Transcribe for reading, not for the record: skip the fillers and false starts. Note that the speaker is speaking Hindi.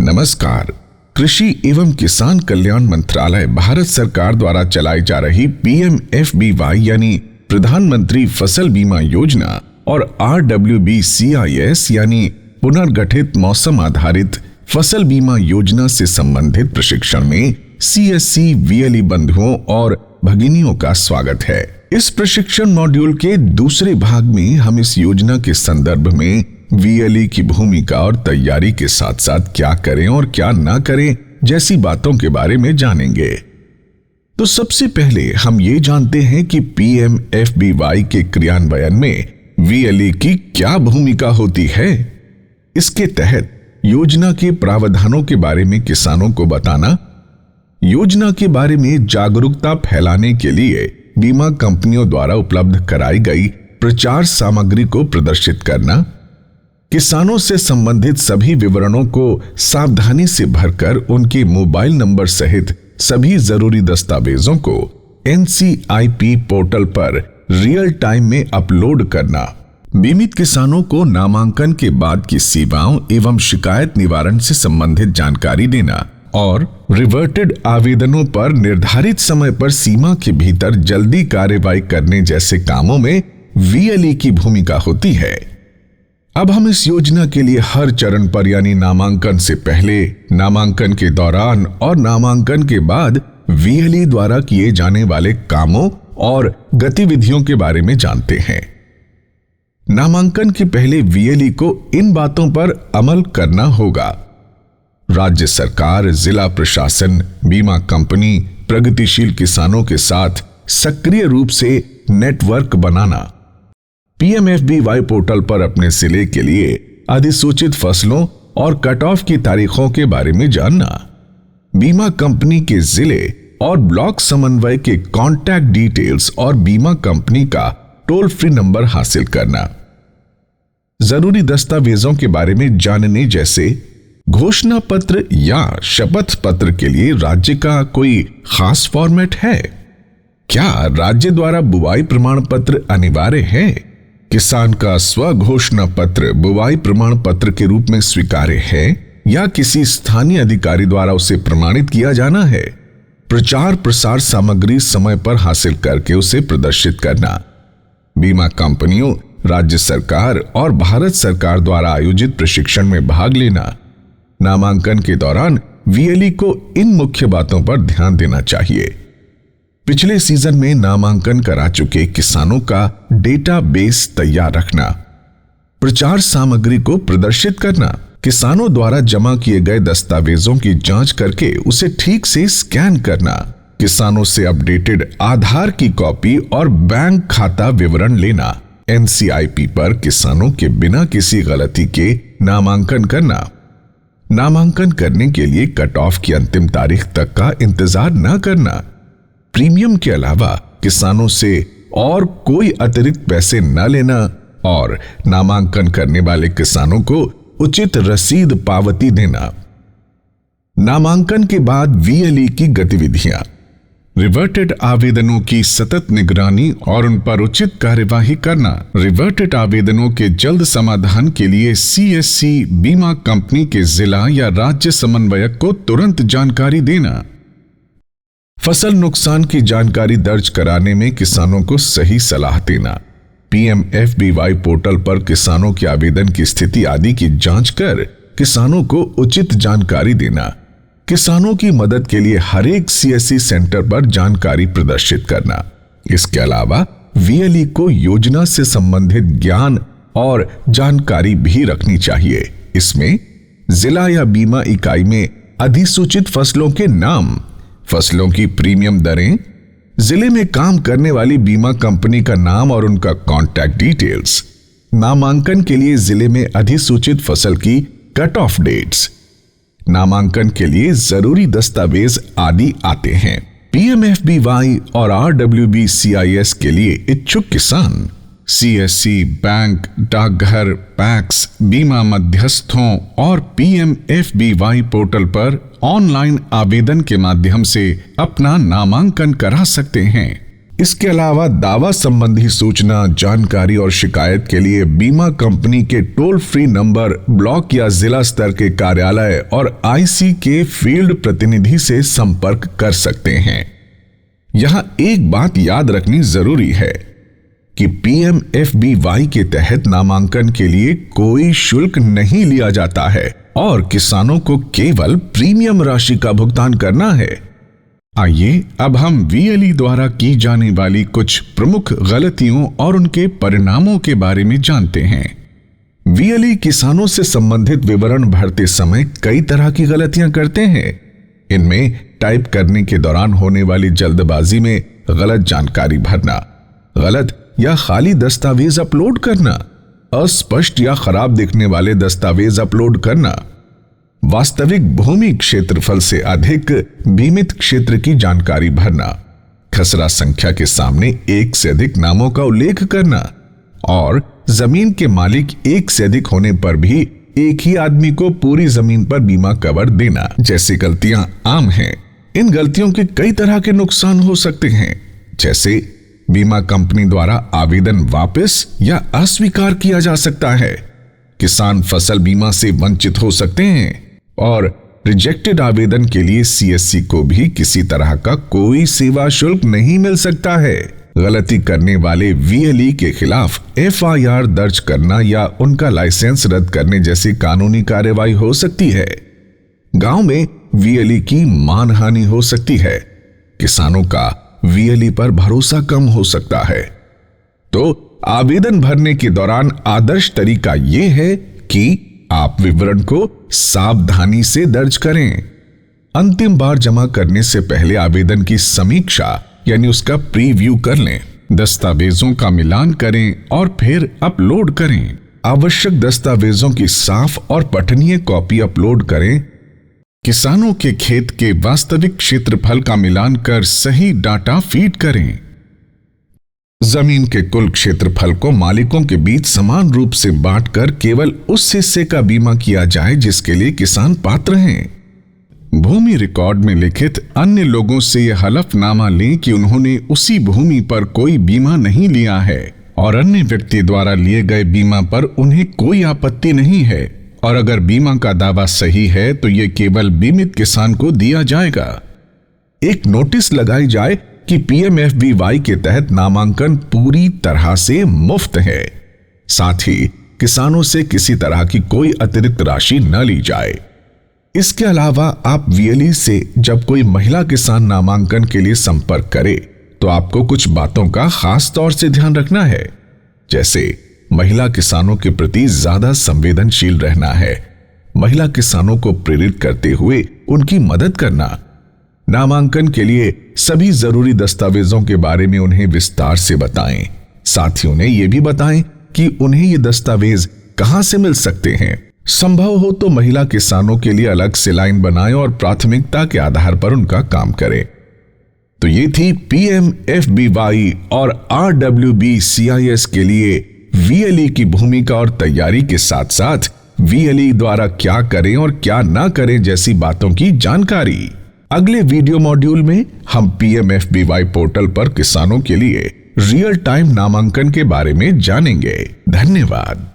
नमस्कार। कृषि एवं किसान कल्याण मंत्रालय भारत सरकार द्वारा चलाई जा रही PMFBY यानी प्रधानमंत्री फसल बीमा योजना और RWBCIS यानी पुनर्गठित मौसम आधारित फसल बीमा योजना से संबंधित प्रशिक्षण में CSC VLE बंधुओं और भगिनियों का स्वागत है। इस प्रशिक्षण मॉड्यूल के दूसरे भाग में हम इस योजना के संदर्भ में VLE की भूमिका और तैयारी के साथ साथ क्या करें और क्या ना करें जैसी बातों के बारे में जानेंगे। तो सबसे पहले हम ये जानते हैं कि PMFBY के क्रियान्वयन में VLE की क्या भूमिका होती है। इसके तहत योजना के प्रावधानों के बारे में किसानों को बताना, योजना के बारे में जागरूकता फैलाने के लिए बीमा कंपनियों द्वारा उपलब्ध कराई गई प्रचार सामग्री को प्रदर्शित करना, किसानों से संबंधित सभी विवरणों को सावधानी से भरकर उनके मोबाइल नंबर सहित सभी जरूरी दस्तावेजों को NCIP पोर्टल पर रियल टाइम में अपलोड करना, बीमित किसानों को नामांकन के बाद की सेवाओं एवं शिकायत निवारण से संबंधित जानकारी देना और रिवर्टेड आवेदनों पर निर्धारित समय पर सीमा के भीतर जल्दी कार्रवाई करने जैसे कामों में VLE की भूमिका होती है। अब हम इस योजना के लिए हर चरण पर यानी नामांकन से पहले, नामांकन के दौरान और नामांकन के बाद VLE द्वारा किए जाने वाले कामों और गतिविधियों के बारे में जानते हैं। नामांकन के पहले VLE को इन बातों पर अमल करना होगा। राज्य सरकार, जिला प्रशासन, बीमा कंपनी, प्रगतिशील किसानों के साथ सक्रिय रूप से नेटवर्क बनाना, PMFBY पोर्टल पर अपने जिले के लिए अधिसूचित फसलों और कट ऑफ की तारीखों के बारे में जानना, बीमा कंपनी के जिले और ब्लॉक समन्वय के कॉन्टैक्ट डिटेल्स और बीमा कंपनी का टोल फ्री नंबर हासिल करना, जरूरी दस्तावेजों के बारे में जानने जैसे घोषणा पत्र या शपथ पत्र के लिए राज्य का कोई खास फॉर्मेट है, क्या राज्य द्वारा बुआई प्रमाण पत्र अनिवार्य है, किसान का स्व घोषणा पत्र बुआई प्रमाण पत्र के रूप में स्वीकार्य है या किसी स्थानीय अधिकारी द्वारा उसे प्रमाणित किया जाना है, प्रचार प्रसार सामग्री समय पर हासिल करके उसे प्रदर्शित करना, बीमा कंपनियों, राज्य सरकार और भारत सरकार द्वारा आयोजित प्रशिक्षण में भाग लेना। नामांकन के दौरान VLE को इन मुख्य बातों पर ध्यान देना चाहिए। पिछले सीजन में नामांकन करा चुके किसानों का डेटाबेस तैयार रखना, प्रचार सामग्री को प्रदर्शित करना, किसानों द्वारा जमा किए गए दस्तावेजों की जांच करके उसे ठीक से स्कैन करना, किसानों से अपडेटेड आधार की कॉपी और बैंक खाता विवरण लेना, NCIP पर किसानों के बिना किसी गलती के नामांकन करना, नामांकन करने के लिए कट ऑफ की अंतिम तारीख तक का इंतजार न करना, प्रीमियम के अलावा किसानों से और कोई अतिरिक्त पैसे न लेना और नामांकन करने वाले किसानों को उचित रसीद पावती देना। नामांकन के बाद VLE की गतिविधियां, रिवर्टेड आवेदनों की सतत निगरानी और उन पर उचित कार्यवाही करना, रिवर्टेड आवेदनों के जल्द समाधान के लिए CSC बीमा कंपनी के जिला या राज्य समन्वयक को तुरंत जानकारी देना, फसल नुकसान की जानकारी दर्ज कराने में किसानों को सही सलाह देना, PMFBY पोर्टल पर किसानों के आवेदन की स्थिति आदि की जांच कर किसानों को उचित जानकारी देना, किसानों की मदद के लिए हर एक CSC सेंटर पर जानकारी प्रदर्शित करना। इसके अलावा VLE को योजना से संबंधित ज्ञान और जानकारी भी रखनी चाहिए। इसमें जिला या बीमा इकाई में अधिसूचित फसलों के नाम, फसलों की प्रीमियम दरें, जिले में काम करने वाली बीमा कंपनी का नाम और उनका कॉन्टैक्ट डिटेल्स, नामांकन के लिए जिले में अधिसूचित फसल की कट ऑफ डेट्स, नामांकन के लिए जरूरी दस्तावेज आदि आते हैं। PMFBY और RWBCIS के लिए इच्छुक किसान CSC, बैंक, डाकघर, पैक्स, बीमा मध्यस्थों और PMFBY पोर्टल पर ऑनलाइन आवेदन के माध्यम से अपना नामांकन करा सकते हैं। इसके अलावा दावा संबंधी सूचना, जानकारी और शिकायत के लिए बीमा कंपनी के टोल फ्री नंबर, ब्लॉक या जिला स्तर के कार्यालय और आईसी के फील्ड प्रतिनिधि से संपर्क कर सकते हैं। यहां एक बात याद रखनी जरूरी है कि PMFBY के तहत नामांकन के लिए कोई शुल्क नहीं लिया जाता है और किसानों को केवल प्रीमियम राशि का भुगतान करना है। आइए अब हम VLE द्वारा की जाने वाली कुछ प्रमुख गलतियों और उनके परिणामों के बारे में जानते हैं। VLE किसानों से संबंधित विवरण भरते समय कई तरह की गलतियां करते हैं। इनमें टाइप करने के दौरान होने वाली जल्दबाजी में गलत जानकारी भरना, गलत या खाली दस्तावेज अपलोड करना, अस्पष्ट या खराब दिखने वाले दस्तावेज अपलोड करना, वास्तविक भूमि क्षेत्रफल से अधिक बीमित क्षेत्र की जानकारी भरना, खसरा संख्या के सामने एक से अधिक नामों का उल्लेख करना और जमीन के मालिक एक से अधिक होने पर भी एक ही आदमी को पूरी जमीन पर बीमा कवर देना जैसी गलतियां आम हैं। इन गलतियों के कई तरह के नुकसान हो सकते हैं, जैसे बीमा कंपनी द्वारा आवेदन वापस या अस्वीकार किया जा सकता है, किसान फसल बीमा से वंचित हो सकते हैं और रिजेक्टेड आवेदन के लिए CSC को भी किसी तरह का कोई सेवा शुल्क नहीं मिल सकता है। गलती करने वाले VLE के खिलाफ FIR दर्ज करना या उनका लाइसेंस रद्द करने जैसी कानूनी कार्रवाई हो सकती है। गांव में VLE की मानहानि हो सकती है। किसानों का VLE पर भरोसा कम हो सकता है। तो आवेदन भरने के दौरान आदर्श तरीका यह है कि आप विवरण को सावधानी से दर्ज करें। अंतिम बार जमा करने से पहले आवेदन की समीक्षा यानी उसका प्रीव्यू कर लें, दस्तावेजों का मिलान करें और फिर अपलोड करें। आवश्यक दस्तावेजों की साफ और पठनीय कॉपी अपलोड करें। किसानों के खेत के वास्तविक क्षेत्रफल का मिलान कर सही डाटा फीड करें। जमीन के कुल क्षेत्रफल को मालिकों के बीच समान रूप से बांटकर केवल उस हिस्से का बीमा किया जाए जिसके लिए किसान पात्र हैं। भूमि रिकॉर्ड में लिखित अन्य लोगों से यह हलफनामा लें कि उन्होंने उसी भूमि पर कोई बीमा नहीं लिया है और अन्य व्यक्ति द्वारा लिए गए बीमा पर उन्हें कोई आपत्ति नहीं है, और अगर बीमा का दावा सही है तो यह केवल बीमित किसान को दिया जाएगा। एक नोटिस लगाई जाए कि PMFBY के तहत नामांकन पूरी तरह से मुफ्त है। साथ ही किसानों से किसी तरह की कोई अतिरिक्त राशि न ली जाए। इसके अलावा आप VLE से जब कोई महिला किसान नामांकन के लिए संपर्क करे तो आपको कुछ बातों का खास तौर से ध्यान रखना है, जैसे महिला किसानों के प्रति ज्यादा संवेदनशील रहना है, महिला किसानों को प्रेरित करते हुए उनकी मदद करना, नामांकन के लिए सभी जरूरी दस्तावेजों के बारे में उन्हें विस्तार से बताएं। साथ ही उन्हें यह भी बताएं कि उन्हें ये दस्तावेज कहां से मिल सकते हैं। संभव हो तो महिला किसानों के लिए अलग से लाइन बनाएं और प्राथमिकता के आधार पर उनका काम करें। तो ये थी PMFBY और RWBCIS के लिए VLE की भूमिका और तैयारी के साथ साथ VLE द्वारा क्या करें और क्या ना करें जैसी बातों की जानकारी। अगले वीडियो मॉड्यूल में हम PMFBY पोर्टल पर किसानों के लिए रियल टाइम नामांकन के बारे में जानेंगे। धन्यवाद।